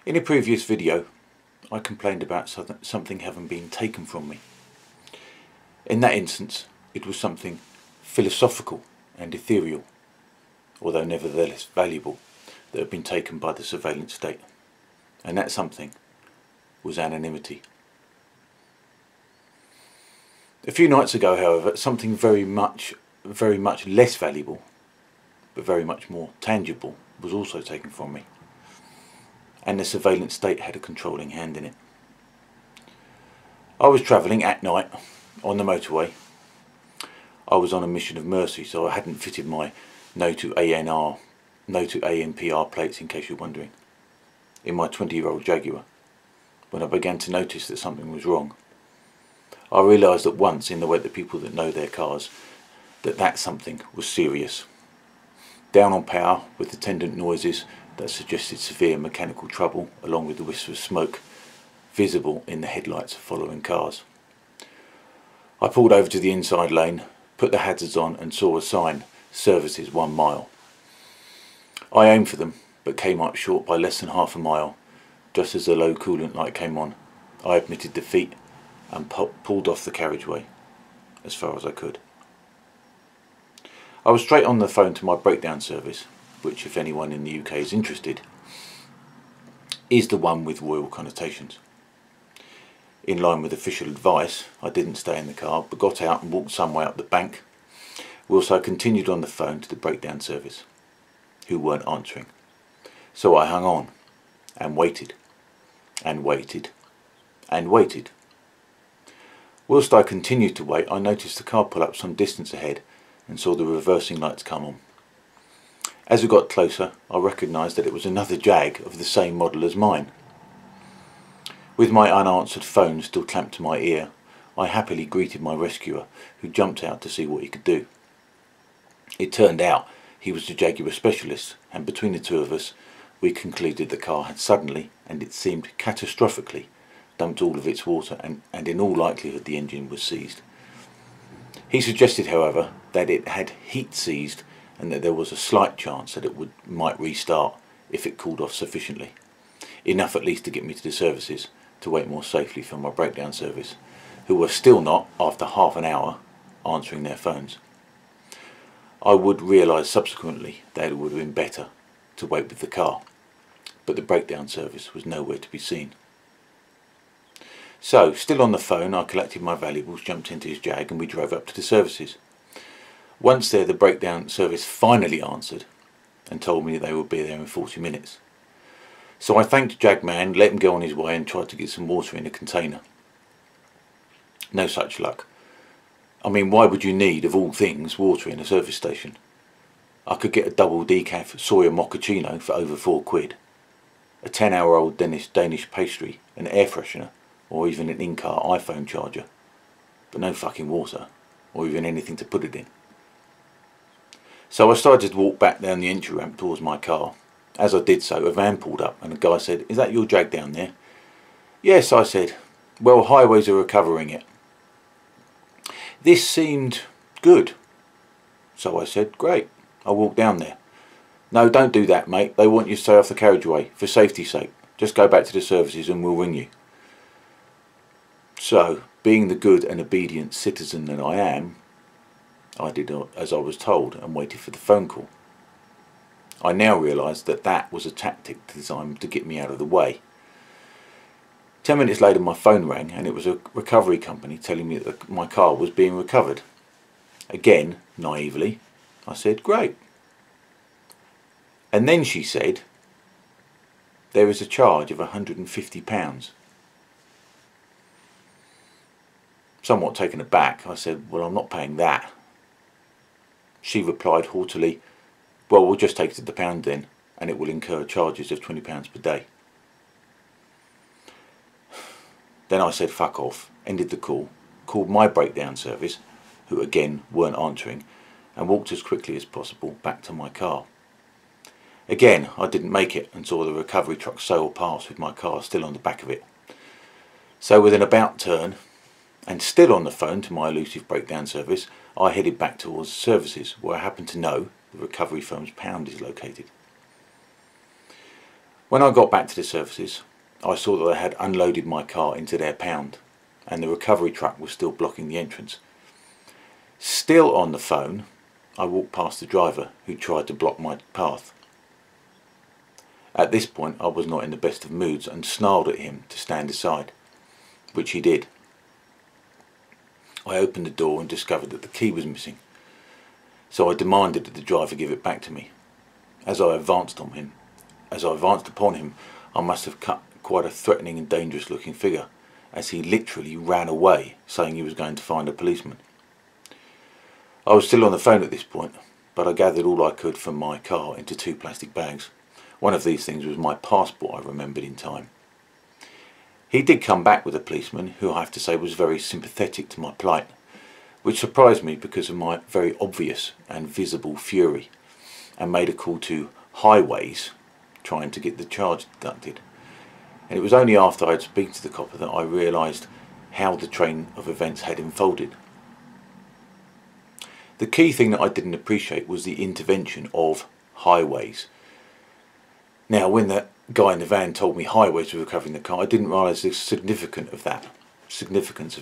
In a previous video, I complained about something having been taken from me. In that instance, it was something philosophical and ethereal, although nevertheless valuable, that had been taken by the surveillance state. And that something was anonymity. A few nights ago, however, something very much less valuable, but very much more tangible, was also taken from me. And the surveillance state had a controlling hand in it. I was travelling at night on the motorway. I was on a mission of mercy, so I hadn't fitted my no to ANPR plates, in case you're wondering, in my 20-year-old Jaguar, when I began to notice that something was wrong. I realised at once, in the way that people that know their cars, that something was serious. Down on power, with attendant noises that suggested severe mechanical trouble, along with the wisp of smoke visible in the headlights of following cars. I pulled over to the inside lane, put the hazards on, and saw a sign, services 1 mile. I aimed for them, but came up short by less than half a mile. Just as the low coolant light came on, I admitted defeat and pulled off the carriageway as far as I could. I was straight on the phone to my breakdown service, which, if anyone in the UK is interested, is the one with royal connotations. In line with official advice, I didn't stay in the car, but got out and walked some way up the bank, whilst I continued on the phone to the breakdown service, who weren't answering. So I hung on, and waited, and waited, and waited. Whilst I continued to wait, I noticed the car pull up some distance ahead, and saw the reversing lights come on. As we got closer, I recognised that it was another Jag of the same model as mine. With my unanswered phone still clamped to my ear, I happily greeted my rescuer, who jumped out to see what he could do. It turned out he was the Jaguar specialist, and between the two of us, we concluded the car had suddenly, and it seemed catastrophically, dumped all of its water, and in all likelihood the engine was seized. He suggested, however, that it had heat seized, and that there was a slight chance that it might restart if it cooled off sufficiently. Enough at least to get me to the services, to wait more safely for my breakdown service, who were still not, after half an hour, answering their phones. I would realise subsequently that it would have been better to wait with the car, but the breakdown service was nowhere to be seen. So, still on the phone, I collected my valuables, jumped into his Jag, and we drove up to the services. Once there, the breakdown service finally answered and told me that they would be there in 40 minutes. So I thanked Jagman, let him go on his way, and tried to get some water in a container. No such luck. I mean, why would you need, of all things, water in a service station? I could get a double decaf soya mochaccino for over £4, a 10-hour-old Danish pastry, an air freshener, or even an in-car iPhone charger, but no fucking water, or even anything to put it in. So I started to walk back down the entry ramp towards my car. As I did so, a van pulled up, and a guy said, "Is that your Jag down there?" "Yes," I said. "Well, highways are recovering it." This seemed good, so I said, "Great, I'll walk down there." "No, don't do that, mate. They want you to stay off the carriageway, for safety's sake. Just go back to the services and we'll ring you." So, being the good and obedient citizen that I am, I did as I was told and waited for the phone call. I now realised that that was a tactic designed to get me out of the way. 10 minutes later my phone rang, and it was a recovery company telling me that my car was being recovered. Again, naively, I said, "Great." And then she said, "There is a charge of £150. Somewhat taken aback, I said, "Well, I'm not paying that." She replied haughtily, "Well, we'll just take it to the pound then, and it will incur charges of £20 per day." Then I said fuck off, ended the call, called my breakdown service, who again weren't answering, and walked as quickly as possible back to my car. Again, I didn't make it and saw the recovery truck sail past with my car still on the back of it. So with an about turn, and still on the phone to my elusive breakdown service, I headed back towards the services, where I happened to know the recovery firm's pound is located. When I got back to the services, I saw that they had unloaded my car into their pound and the recovery truck was still blocking the entrance. Still on the phone, I walked past the driver who tried to block my path. At this point I was not in the best of moods and snarled at him to stand aside, which he did. I opened the door and discovered that the key was missing, so I demanded that the driver give it back to me. As I advanced upon him, I must have cut quite a threatening and dangerous looking figure, as he literally ran away, saying he was going to find a policeman. I was still on the phone at this point, but I gathered all I could from my car into 2 plastic bags. One of these things was my passport, I remembered in time. He did come back with a policeman who I have to say was very sympathetic to my plight, which surprised me because of my very obvious and visible fury, and made a call to highways trying to get the charge deducted. And it was only after I had spoken to the copper that I realised how the train of events had unfolded. The key thing that I didn't appreciate was the intervention of highways. Now, when the guy in the van told me highways were recovering the car, I didn't realise the significance of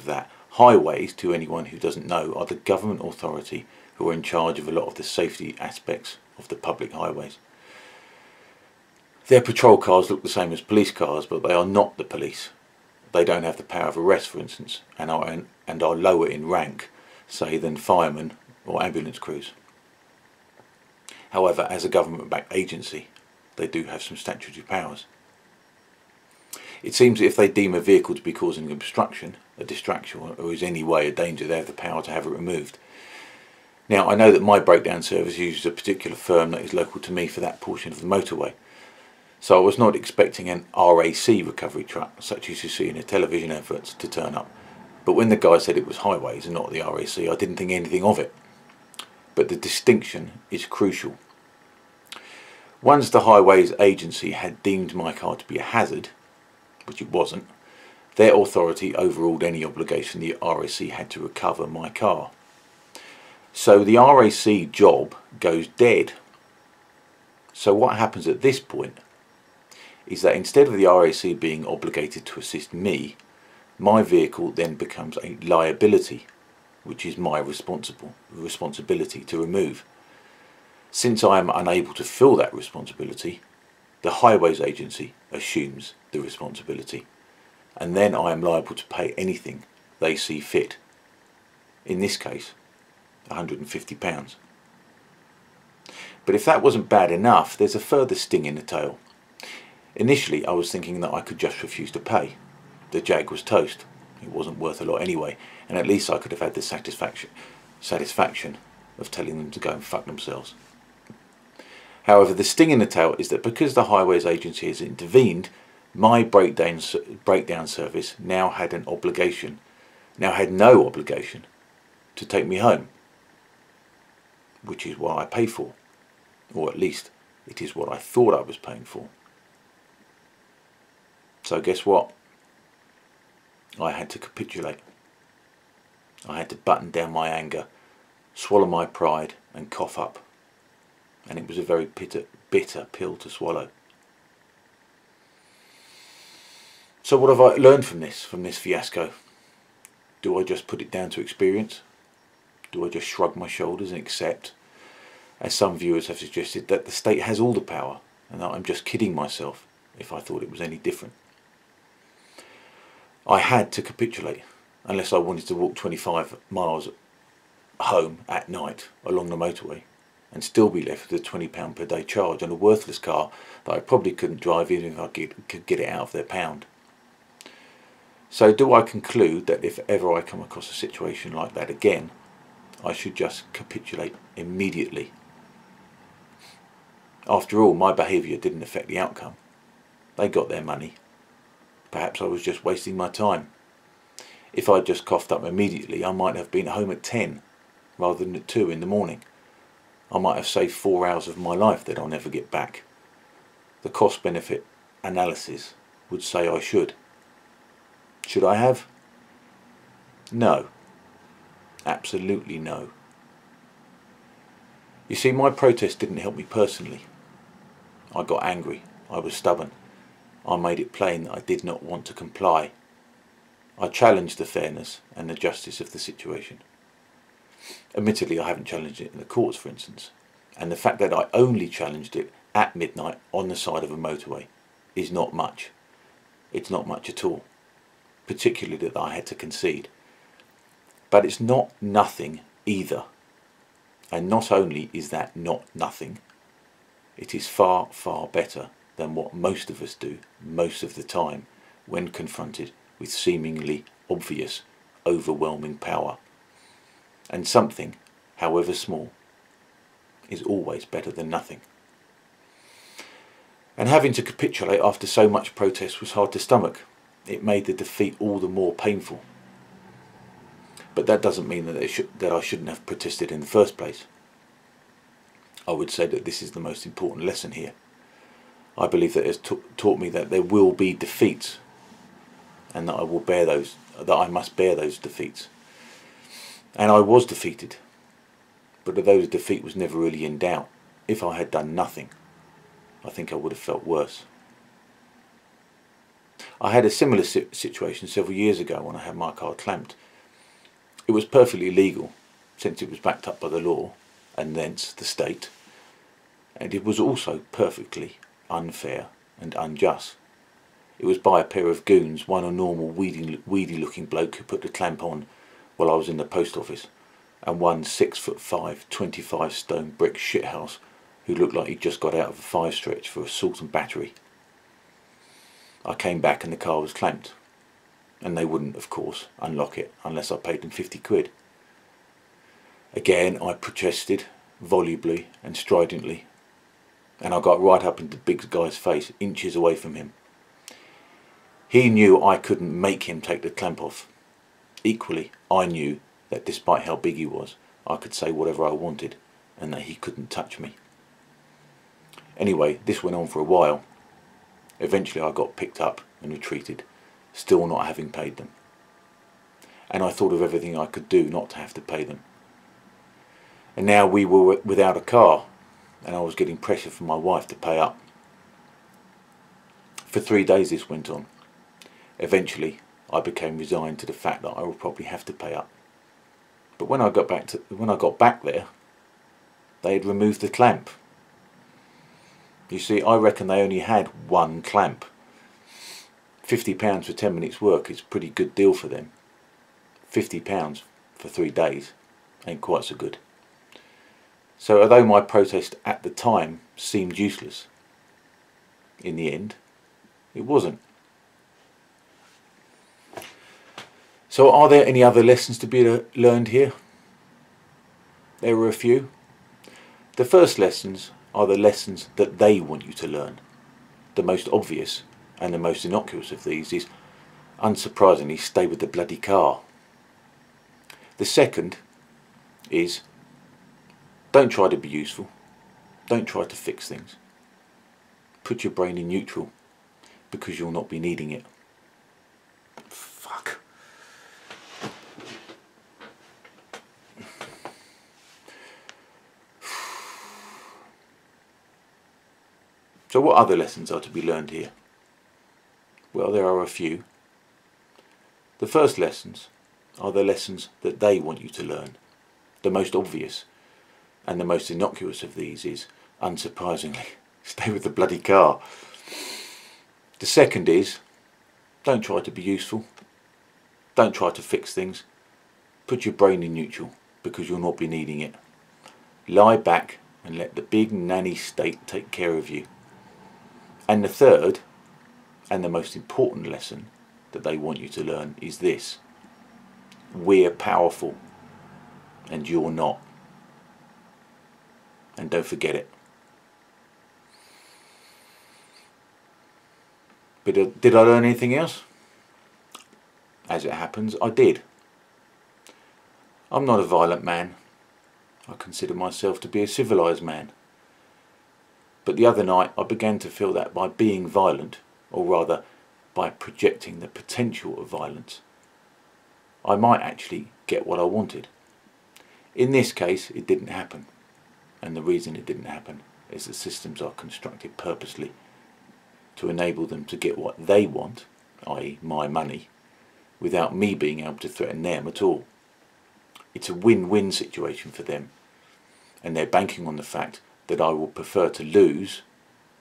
that. Highways, to anyone who doesn't know, are the government authority who are in charge of a lot of the safety aspects of the public highways. Their patrol cars look the same as police cars, but they are not the police. They don't have the power of arrest, for instance, and are lower in rank, say, than firemen or ambulance crews. However, as a government-backed agency, they do have some statutory powers. It seems that if they deem a vehicle to be causing obstruction, a distraction, or is any way a danger, they have the power to have it removed. Now, I know that my breakdown service uses a particular firm that is local to me for that portion of the motorway, so I was not expecting an RAC recovery truck, such as you see in the television adverts, to turn up. But when the guy said it was highways and not the RAC, I didn't think anything of it. But the distinction is crucial. Once the highways agency had deemed my car to be a hazard, which it wasn't, their authority overruled any obligation the RAC had to recover my car. So the RAC job goes dead. So what happens at this point is that instead of the RAC being obligated to assist me, my vehicle then becomes a liability, which is my responsibility to remove. Since I am unable to fill that responsibility, the highways agency assumes the responsibility, and then I am liable to pay anything they see fit. In this case, £150. But if that wasn't bad enough, there's a further sting in the tail. Initially I was thinking that I could just refuse to pay. The Jag was toast. It wasn't worth a lot anyway, and at least I could have had the satisfaction of telling them to go and fuck themselves. However, the sting in the tail is that because the highways agency has intervened, my breakdown service now had no obligation to take me home, which is what I pay for, or at least it is what I thought I was paying for. So guess what? I had to capitulate. I had to button down my anger, swallow my pride and cough up. And it was a very bitter pill to swallow. So what have I learned from this fiasco? Do I just put it down to experience? Do I just shrug my shoulders and accept, as some viewers have suggested, that the state has all the power and that I'm just kidding myself if I thought it was any different? I had to capitulate, unless I wanted to walk 25 miles home at night along the motorway and still be left with a £20 per day charge on a worthless car that I probably couldn't drive even if I could get it out of their pound. So do I conclude that if ever I come across a situation like that again, I should just capitulate immediately? After all, my behaviour didn't affect the outcome. They got their money. Perhaps I was just wasting my time. If I'd just coughed up immediately, I might have been home at 10 rather than at 2 in the morning. I might have saved 4 hours of my life that I'll never get back. The cost-benefit analysis would say I should. Should I have? No. Absolutely no. You see, my protest didn't help me personally. I got angry I was stubborn. I made it plain that I did not want to comply. I challenged the fairness and the justice of the situation. Admittedly, I haven't challenged it in the courts, for instance, and the fact that I only challenged it at midnight on the side of a motorway is not much. It's not much at all, particularly that I had to concede. But it's not nothing either. And not only is that not nothing, it is far, far better than what most of us do most of the time when confronted with seemingly obvious, overwhelming power. And something, however small, is always better than nothing. And having to capitulate after so much protest was hard to stomach. It made the defeat all the more painful. But that doesn't mean that I shouldn't have protested in the first place. I would say that this is the most important lesson here. I believe that it has taught me that there will be defeats, and that I must bear those defeats. And I was defeated, but although the defeat was never really in doubt, if I had done nothing, I think I would have felt worse. I had a similar situation several years ago when I had my car clamped. It was perfectly legal, since it was backed up by the law, and thence the state, and it was also perfectly unfair and unjust. It was by a pair of goons, one a normal weedy looking bloke who put the clamp on while I was in the post office, and one 6'5", 25 stone brick shithouse who looked like he'd just got out of a 5-stretch for assault and battery. I came back and the car was clamped, and they wouldn't, of course, unlock it unless I paid them 50 quid. Again I protested volubly and stridently, and I got right up into the big guy's face, inches away from him. He knew I couldn't make him take the clamp off. Equally, I knew that despite how big he was, I could say whatever I wanted and that he couldn't touch me. Anyway, this went on for a while. Eventually I got picked up and retreated, still not having paid them. And I thought of everything I could do not to have to pay them. And now we were without a car, and I was getting pressure from my wife to pay up. For 3 days this went on. Eventually I became resigned to the fact that I would probably have to pay up. But when I got back there, they had removed the clamp. You see, I reckon they only had one clamp. £50 for 10 minutes work is a pretty good deal for them. £50 for 3 days ain't quite so good. So although my protest at the time seemed useless, in the end it wasn't. So are there any other lessons to be learned here? There were a few. The first lessons are the lessons that they want you to learn. The most obvious and the most innocuous of these is, unsurprisingly, stay with the bloody car. The second is, don't try to be useful. Don't try to fix things. Put your brain in neutral, because you'll not be needing it. Fuck. So what other lessons are to be learned here? Well, there are a few. The first lessons are the lessons that they want you to learn. The most obvious and the most innocuous of these is, unsurprisingly, stay with the bloody car. The second is, don't try to be useful. Don't try to fix things. Put your brain in neutral, because you'll not be needing it. Lie back and let the big nanny state take care of you. And the third, and the most important lesson that they want you to learn is this: we're powerful and you're not. And don't forget it. But did I learn anything else? As it happens, I did. I'm not a violent man. I consider myself to be a civilised man. But the other night I began to feel that by being violent, or rather by projecting the potential of violence, I might actually get what I wanted. In this case it didn't happen, and the reason it didn't happen is that systems are constructed purposely to enable them to get what they want, i.e. my money, without me being able to threaten them at all. It's a win-win situation for them, and they're banking on the fact that I will prefer to lose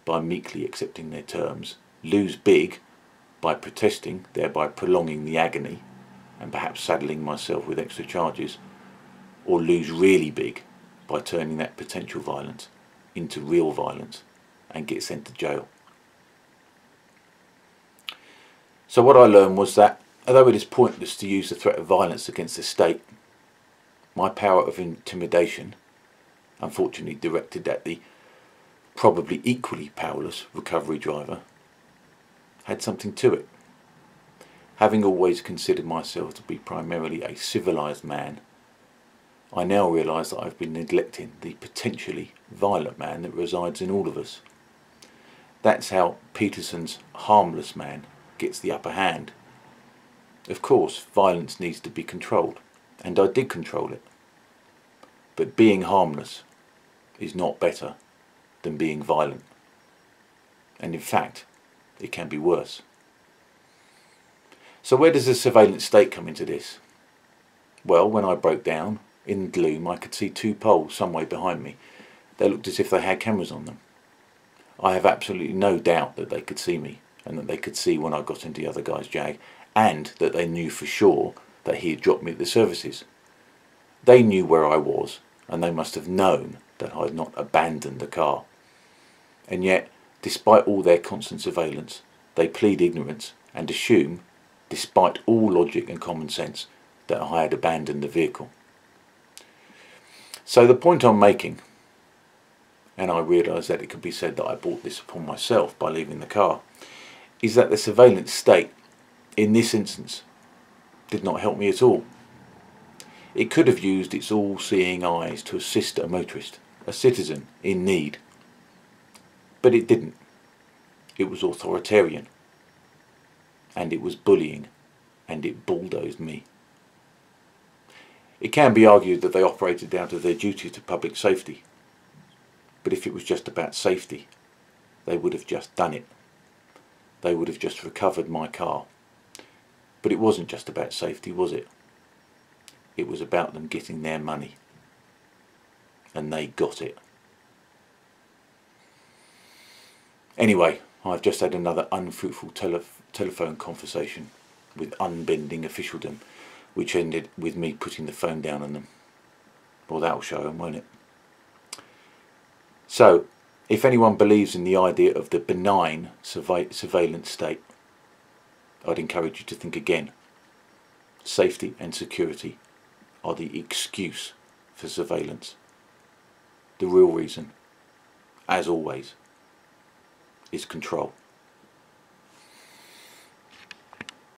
by meekly accepting their terms, lose big by protesting, thereby prolonging the agony and perhaps saddling myself with extra charges, or lose really big by turning that potential violence into real violence and get sent to jail. So what I learned was that although it is pointless to use the threat of violence against the state, my power of intimidation, unfortunately directed at the probably equally powerless recovery driver, had something to it. Having always considered myself to be primarily a civilised man, I now realise that I've been neglecting the potentially violent man that resides in all of us. That's how Peterson's harmless man gets the upper hand. Of course, violence needs to be controlled, and I did control it. But being harmless is not better than being violent. And in fact, it can be worse. So where does the surveillance state come into this? Well, when I broke down, in the gloom I could see two poles some way behind me. They looked as if they had cameras on them. I have absolutely no doubt that they could see me, and that they could see when I got into the other guy's Jag, and that they knew for sure that he had dropped me at the services. They knew where I was, and they must have known that I had not abandoned the car. And yet, despite all their constant surveillance, they plead ignorance and assume, despite all logic and common sense, that I had abandoned the vehicle. So the point I'm making, and I realise that it could be said that I brought this upon myself by leaving the car, is that the surveillance state, in this instance, did not help me at all. It could have used its all-seeing eyes to assist a motorist, a citizen in need. But it didn't. It was authoritarian. And it was bullying. And it bulldozed me. It can be argued that they operated out of their duty to public safety. But if it was just about safety, they would have just done it. They would have just recovered my car. But it wasn't just about safety, was it? It was about them getting their money. And they got it. Anyway, I've just had another unfruitful telephone conversation with unbending officialdom, which ended with me putting the phone down on them. Well, that'll show them, won't it? So, if anyone believes in the idea of the benign surveillance state, I'd encourage you to think again. Safety and security are the excuse for surveillance. The real reason, as always, is control.